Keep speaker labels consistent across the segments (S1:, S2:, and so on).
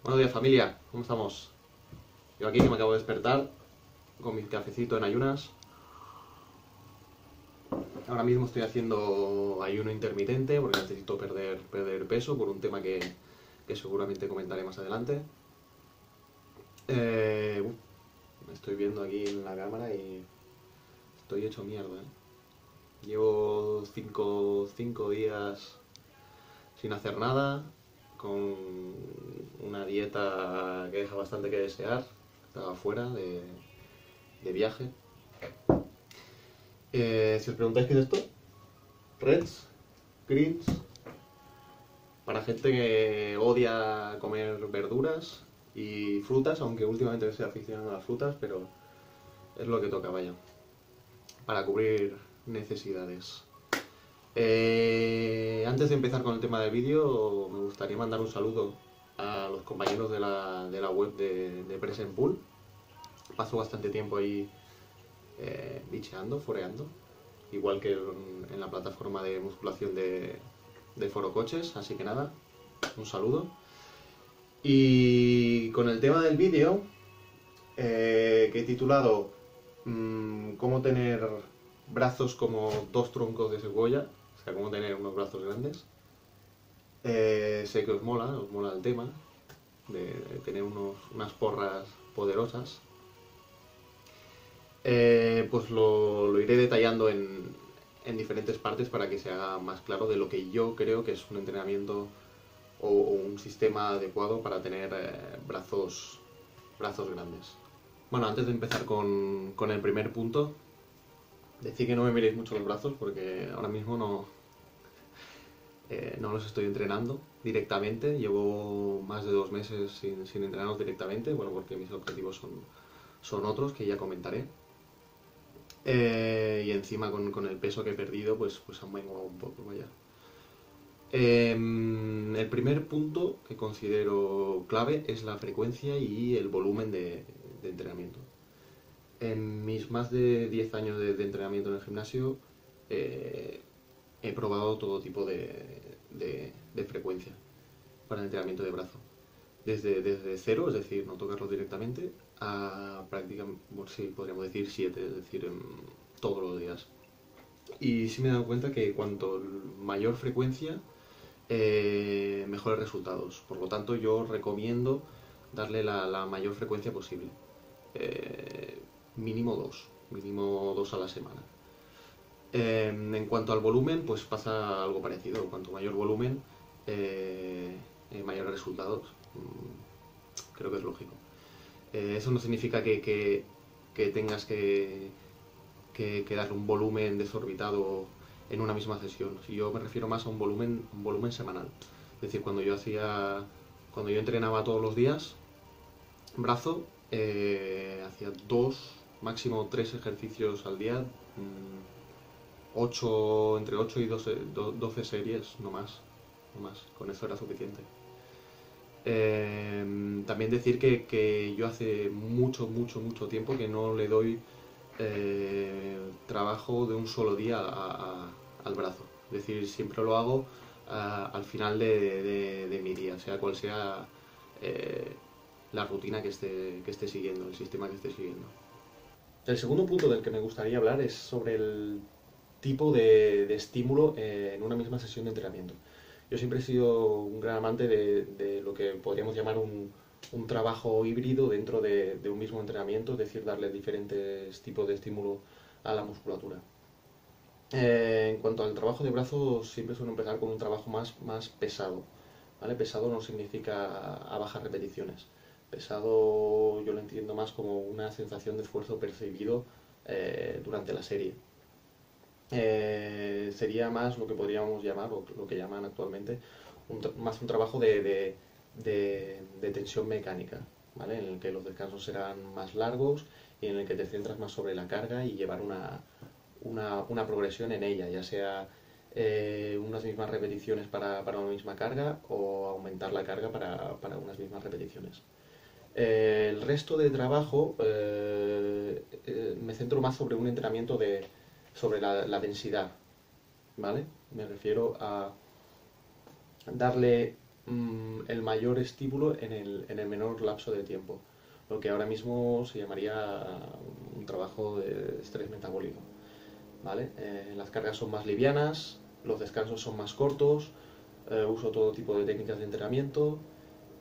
S1: Buenos días familia, ¿cómo estamos? Yo aquí que me acabo de despertar con mi cafecito en ayunas. Ahora mismo estoy haciendo ayuno intermitente porque necesito perder peso por un tema que seguramente comentaré más adelante. Me estoy viendo aquí en la cámara y estoy hecho mierda, ¿eh? Llevo cinco días sin hacer nada, con una dieta que deja bastante que desear. Estaba fuera de viaje. Si os preguntáis qué es esto, Reds, Greens, para gente que odia comer verduras y frutas, aunque últimamente estoy aficionado a las frutas, pero es lo que toca, vaya, para cubrir necesidades. Antes de empezar con el tema del vídeo, me gustaría mandar un saludo a los compañeros de la web de Present Pool. Paso bastante tiempo ahí bicheando, foreando, igual que en la plataforma de musculación de Foro Coches, así que nada, un saludo. Y con el tema del vídeo, que he titulado cómo tener brazos como dos troncos de cebolla, o sea, cómo tener unos brazos grandes. Sé que os mola el tema de tener unas porras poderosas. Pues lo iré detallando en diferentes partes para que se haga más claro de lo que yo creo que es un entrenamiento o un sistema adecuado para tener brazos grandes. Bueno, antes de empezar con el primer punto, decir que no me miréis mucho los brazos porque ahora mismo no los estoy entrenando directamente. Llevo más de 2 meses sin entrenarlos directamente, bueno, porque mis objetivos son otros que ya comentaré. Y encima con el peso que he perdido, pues han menguado un poco, vaya. El primer punto que considero clave es la frecuencia y el volumen de entrenamiento. En mis más de 10 años entrenamiento en el gimnasio, eh, he probado todo tipo de frecuencia para el entrenamiento de brazo. Desde cero, es decir, no tocarlo directamente, a prácticamente, bueno, sí, podríamos decir 7, es decir, todos los días. Y sí me he dado cuenta que cuanto mayor frecuencia, mejores resultados. Por lo tanto, yo recomiendo darle la mayor frecuencia posible. Eh, mínimo dos a la semana. En cuanto al volumen, pues pasa algo parecido. Cuanto mayor volumen, mayores resultados. Creo que es lógico. Eso no significa que tengas que darle un volumen desorbitado en una misma sesión. Si yo me refiero más a un volumen semanal. Es decir, cuando yo entrenaba todos los días, brazo, hacía máximo 3 ejercicios al día, entre 8 y 12 series, no más. Con eso era suficiente. También decir que yo hace mucho tiempo que no le doy trabajo de un solo día al brazo. Es decir, siempre lo hago al final de mi día, sea cual sea la rutina que esté siguiendo, el sistema que esté siguiendo. El segundo punto del que me gustaría hablar es sobre el tipo de estímulo en una misma sesión de entrenamiento. Yo siempre he sido un gran amante de lo que podríamos llamar un trabajo híbrido dentro de un mismo entrenamiento, es decir, darle diferentes tipos de estímulo a la musculatura. En cuanto al trabajo de brazos, siempre suelo empezar con un trabajo más pesado. ¿Vale? Pesado no significa a bajas repeticiones. Pesado yo lo entiendo más como una sensación de esfuerzo percibido durante la serie. Sería más lo que podríamos llamar, o lo que llaman actualmente, más un trabajo de tensión mecánica, ¿vale? En el que los descansos serán más largos y en el que te centras más sobre la carga y llevar una progresión en ella, ya sea unas mismas repeticiones para una misma carga o aumentar la carga para unas mismas repeticiones. El resto de trabajo me centro más sobre un entrenamiento sobre la densidad, ¿vale? Me refiero a darle el mayor estímulo en el menor lapso de tiempo, lo que ahora mismo se llamaría un trabajo de estrés metabólico, ¿vale? Las cargas son más livianas, los descansos son más cortos, uso todo tipo de técnicas de entrenamiento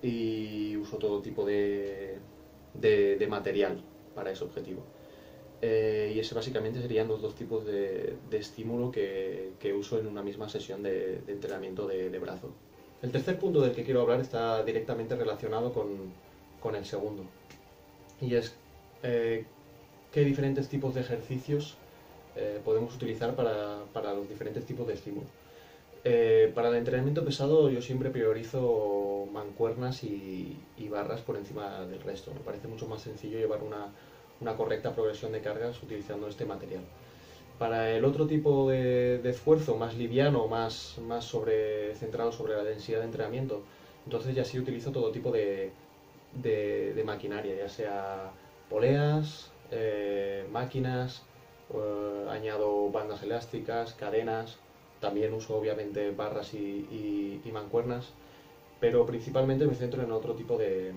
S1: y uso todo tipo de material para ese objetivo. Y ese básicamente serían los dos tipos de estímulo que uso en una misma sesión de entrenamiento de brazo. El tercer punto del que quiero hablar está directamente relacionado con el segundo, y es qué diferentes tipos de ejercicios podemos utilizar para los diferentes tipos de estímulos. Para el entrenamiento pesado yo siempre priorizo mancuernas y barras por encima del resto. Me parece mucho más sencillo llevar una correcta progresión de cargas utilizando este material. Para el otro tipo de esfuerzo, más liviano, más centrado sobre la densidad de entrenamiento, entonces ya sí utilizo todo tipo de maquinaria, ya sea poleas, máquinas, añado bandas elásticas, cadenas, también uso obviamente barras y mancuernas, pero principalmente me centro en otro tipo de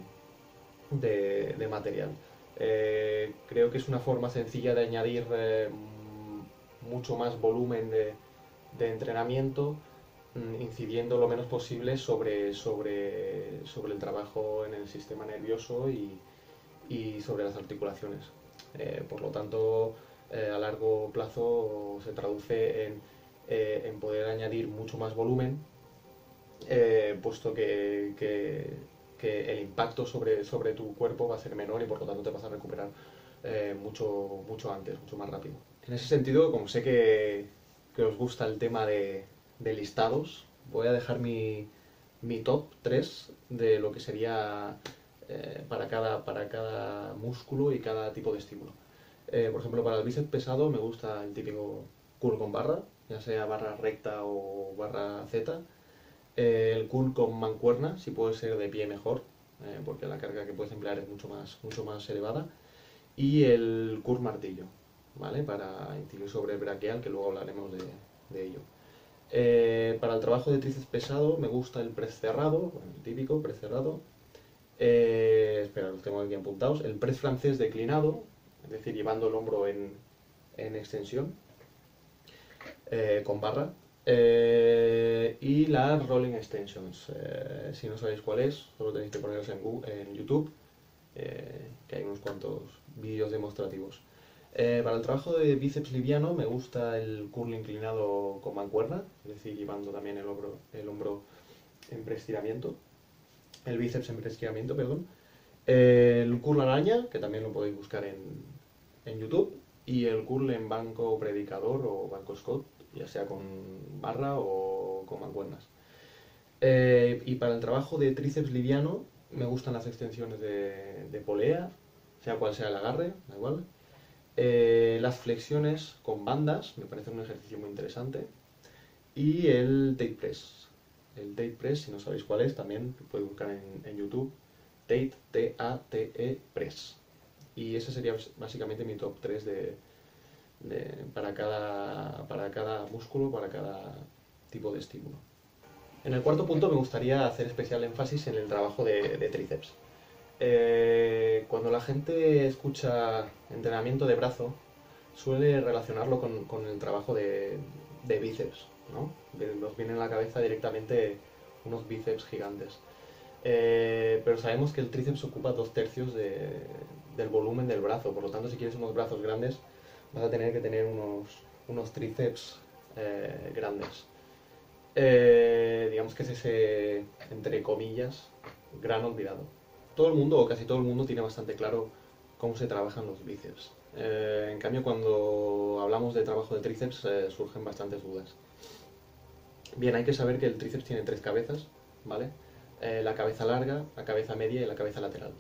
S1: material. Creo que es una forma sencilla de añadir mucho más volumen de entrenamiento, incidiendo lo menos posible sobre el trabajo en el sistema nervioso y sobre las articulaciones. Por lo tanto, a largo plazo se traduce en poder añadir mucho más volumen, puesto que el impacto sobre tu cuerpo va a ser menor y por lo tanto te vas a recuperar mucho antes, mucho más rápido. En ese sentido, como sé que os gusta el tema de listados, voy a dejar mi top 3 de lo que sería para cada músculo y cada tipo de estímulo. Por ejemplo, para el bíceps pesado me gusta el típico curl con barra, ya sea barra recta o barra Z. El curl con mancuerna, si puede ser de pie mejor, porque la carga que puedes emplear es mucho más elevada. Y el curl martillo, ¿vale? Para incidir sobre el braquial, que luego hablaremos de ello. Para el trabajo de tríceps pesado me gusta el press cerrado, el típico press cerrado. Espera, los tengo aquí apuntados. El press francés declinado, es decir, llevando el hombro en extensión, con barra. Y las rolling extensions. Si no sabéis cuál es, solo tenéis que poneros en YouTube, que hay unos cuantos vídeos demostrativos. Para el trabajo de bíceps liviano me gusta el curl inclinado con mancuerna, es decir, llevando también el hombro en preestiramiento, el bíceps en preestiramiento, perdón. El curl araña, que también lo podéis buscar en YouTube, y el curl en banco predicador o banco Scott, ya sea con barra o con mancuernas. Y para el trabajo de tríceps liviano me gustan las extensiones de polea, sea cual sea el agarre, da igual. Las flexiones con bandas me parece un ejercicio muy interesante. Y el Tate Press. El Tate Press, si no sabéis cuál es, también lo podéis buscar en YouTube. Tate, T-A-T-E Press. Y ese sería básicamente mi top 3 para cada músculo, para cada tipo de estímulo. En el cuarto punto me gustaría hacer especial énfasis en el trabajo de tríceps. Cuando la gente escucha entrenamiento de brazo, suele relacionarlo con el trabajo de bíceps, ¿no? Nos viene en la cabeza directamente unos bíceps gigantes. Pero sabemos que el tríceps ocupa 2/3 del volumen del brazo, por lo tanto si quieres unos brazos grandes vas a tener que tener unos tríceps grandes. Digamos que es ese, entre comillas, gran olvidado. Todo el mundo, o casi todo el mundo, tiene bastante claro cómo se trabajan los bíceps. En cambio, cuando hablamos de trabajo de tríceps, surgen bastantes dudas. Bien, hay que saber que el tríceps tiene 3 cabezas, ¿vale? La cabeza larga, la cabeza media y la cabeza lateral.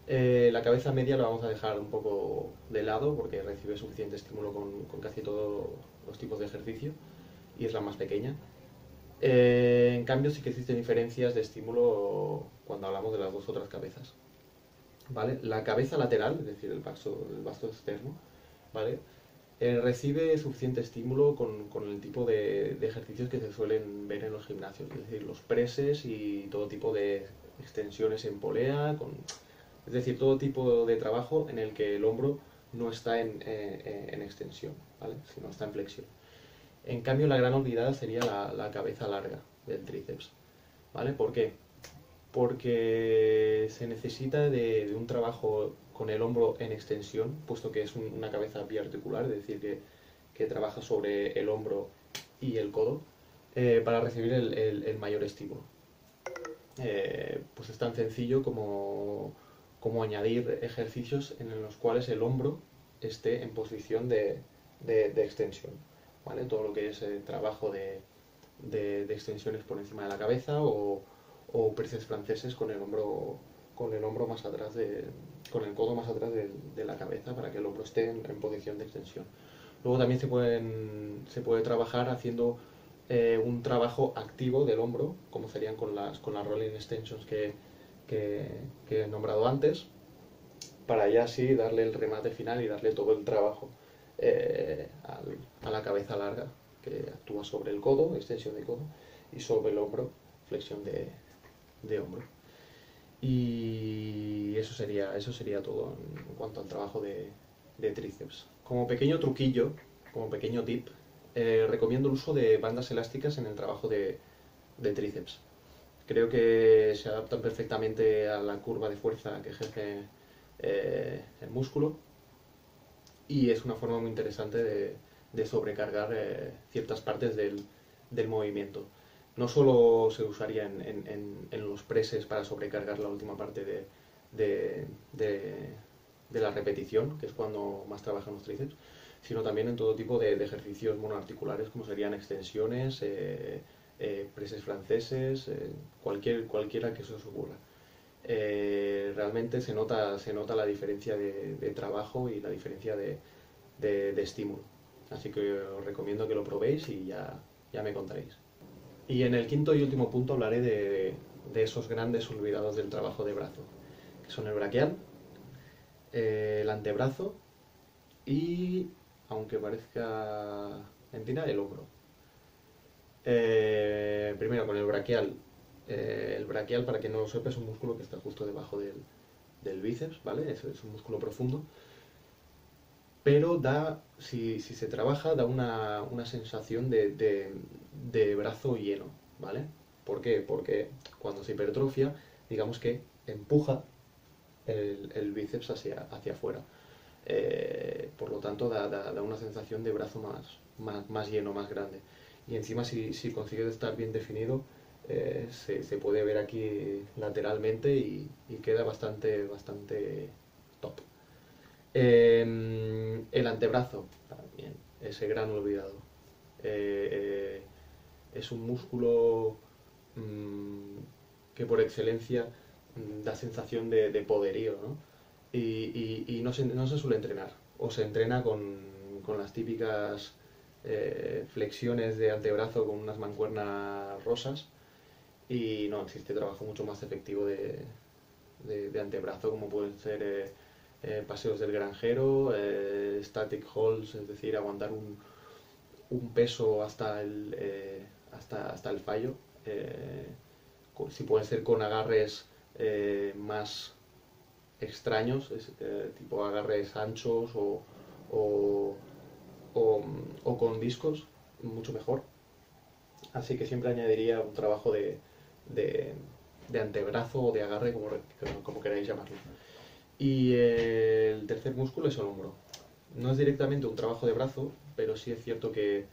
S1: La cabeza media la vamos a dejar un poco de lado porque recibe suficiente estímulo con casi todos los tipos de ejercicio y es la más pequeña. En cambio sí que existen diferencias de estímulo cuando hablamos de las dos otras cabezas, ¿vale? La cabeza lateral, es decir, el vasto externo, ¿vale? Recibe suficiente estímulo con el tipo de ejercicios que se suelen ver en los gimnasios, es decir, los presses y todo tipo de extensiones en polea, es decir, todo tipo de trabajo en el que el hombro no está en extensión, ¿vale? Sino está en flexión. En cambio, la gran olvidada sería la cabeza larga del tríceps, ¿vale? ¿Por qué? Porque se necesita de un trabajo con el hombro en extensión, puesto que es una cabeza biarticular, es decir, que trabaja sobre el hombro y el codo, para recibir el mayor estímulo. Pues es tan sencillo como añadir ejercicios en los cuales el hombro esté en posición de extensión, ¿vale? Todo lo que es trabajo de extensiones por encima de la cabeza o presses franceses con el hombro más atrás con el codo más atrás de la cabeza para que el hombro esté en posición de extensión. Luego también se puede trabajar haciendo un trabajo activo del hombro, como serían con las rolling extensions que he nombrado antes, para ya así darle el remate final y darle todo el trabajo a la cabeza larga, que actúa sobre el codo, extensión de codo, y sobre el hombro, flexión de hombro. Y eso sería todo en cuanto al trabajo de tríceps. Como pequeño truquillo, como pequeño tip, recomiendo el uso de bandas elásticas en el trabajo de tríceps. Creo que se adaptan perfectamente a la curva de fuerza que ejerce el músculo y es una forma muy interesante de sobrecargar ciertas partes del movimiento. No solo se usaría en los presses para sobrecargar la última parte de, de- de la repetición, que es cuando más trabajan los tríceps, sino también en todo tipo de ejercicios monoarticulares, como serían extensiones, presses franceses, cualquiera que se os ocurra. Realmente se nota la diferencia de trabajo y la diferencia de estímulo. Así que os recomiendo que lo probéis y ya me contaréis. Y en el quinto y último punto hablaré de esos grandes olvidados del trabajo de brazo, que son el braquial, el antebrazo y, aunque parezca mentira, el hombro. Primero con el braquial. El braquial, para quien no lo sepa, es un músculo que está justo debajo del bíceps, ¿vale? Es un músculo profundo. Pero si se trabaja, da una sensación de brazo lleno, ¿vale? ¿Por qué? Porque cuando se hipertrofia, digamos que empuja el bíceps hacia afuera. Por lo tanto, da una sensación de brazo más lleno, más grande. Y encima, si consigue estar bien definido, se puede ver aquí lateralmente y queda bastante top. El antebrazo, también, ese gran olvidado. Eh, es un músculo que por excelencia da sensación de poderío, ¿no? Y no se suele entrenar, o se entrena con las típicas flexiones de antebrazo con unas mancuernas rosas y no existe trabajo mucho más efectivo de antebrazo como pueden ser paseos del granjero, static holds, es decir, aguantar un peso hasta el fallo, si pueden ser con agarres más extraños, tipo agarres anchos o, o con discos, mucho mejor. Así que siempre añadiría un trabajo de, de antebrazo o de agarre, como queráis llamarlo. Y el tercer músculo es el hombro. No es directamente un trabajo de brazo, pero sí es cierto que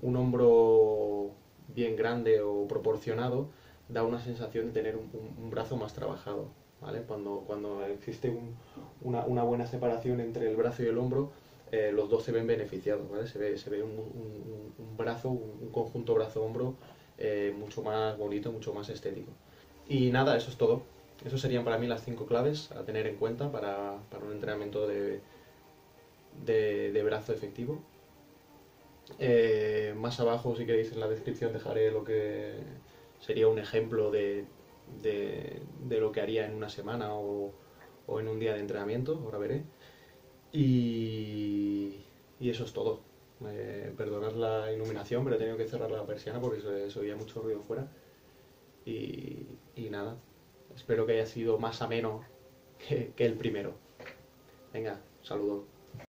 S1: un hombro bien grande o proporcionado da una sensación de tener un brazo más trabajado, ¿vale? Cuando existe una buena separación entre el brazo y el hombro, los dos se ven beneficiados, ¿vale? Se ve un brazo, un conjunto brazo-hombro mucho más bonito, mucho más estético. Y nada, eso es todo. Eso serían para mí las 5 claves a tener en cuenta para un entrenamiento de brazo efectivo. Más abajo, si queréis, en la descripción dejaré lo que sería un ejemplo de lo que haría en una semana o en un día de entrenamiento, ahora veré. Y, Y eso es todo. Perdonad la iluminación, pero he tenido que cerrar la persiana porque se oía mucho ruido fuera. Y nada, espero que haya sido más ameno que el primero. Venga, saludos.